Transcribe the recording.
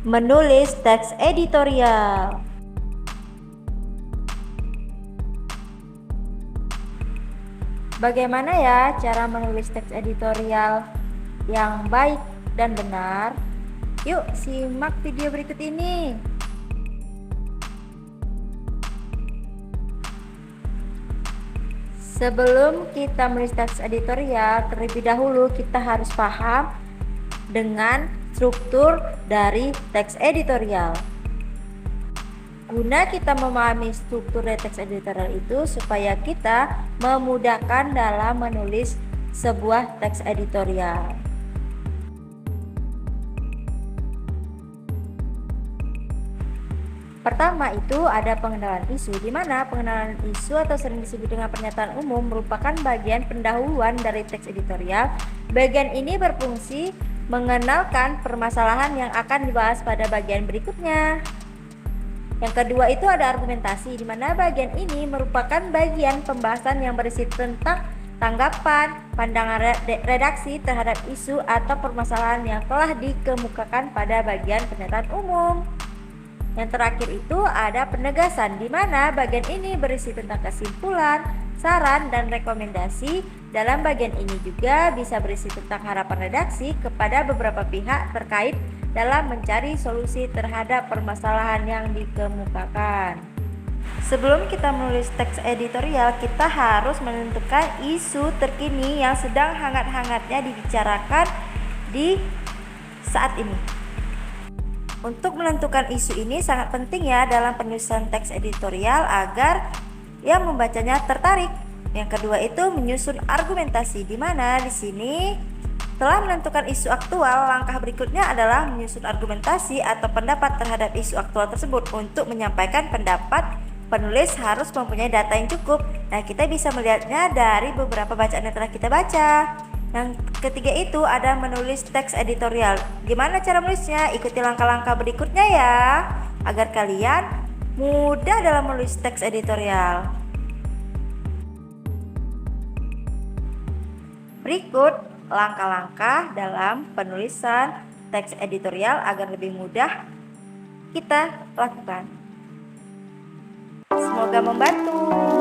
Menulis teks editorial. Bagaimana ya cara menulis teks editorial yang baik dan benar? Yuk simak video berikut ini. Sebelum kita menulis teks editorial, terlebih dahulu kita harus paham dengan struktur dari teks editorial. Guna kita memahami struktur dari teks editorial itu supaya kita memudahkan dalam menulis sebuah teks editorial. Pertama itu ada pengenalan isu, di mana pengenalan isu atau sering disebut dengan pernyataan umum merupakan bagian pendahuluan dari teks editorial. Bagian ini berfungsi mengenalkan permasalahan yang akan dibahas pada bagian berikutnya. Yang kedua itu ada argumentasi, di mana bagian ini merupakan bagian pembahasan yang berisi tentang tanggapan, pandangan redaksi terhadap isu atau permasalahan yang telah dikemukakan pada bagian pernyataan umum. Yang terakhir itu ada penegasan, di mana bagian ini berisi tentang kesimpulan, saran, dan rekomendasi. Dalam bagian ini juga bisa berisi tentang harapan redaksi kepada beberapa pihak terkait dalam mencari solusi terhadap permasalahan yang dikemukakan. Sebelum kita menulis teks editorial, kita harus menentukan isu terkini yang sedang hangat-hangatnya dibicarakan di saat ini. Untuk menentukan isu ini sangat penting ya dalam penulisan teks editorial agar yang membacanya tertarik. Yang kedua itu menyusun argumentasi, di mana di sini telah menentukan isu aktual, langkah berikutnya adalah menyusun argumentasi atau pendapat terhadap isu aktual tersebut. Untuk menyampaikan pendapat, penulis harus mempunyai data yang cukup. Nah, kita bisa melihatnya dari beberapa bacaan yang telah kita baca. Yang ketiga itu ada menulis teks editorial. Gimana cara menulisnya? Ikuti langkah-langkah berikutnya ya, agar kalian mudah dalam menulis teks editorial. Berikut langkah-langkah dalam penulisan teks editorial agar lebih mudah kita lakukan. Semoga membantu.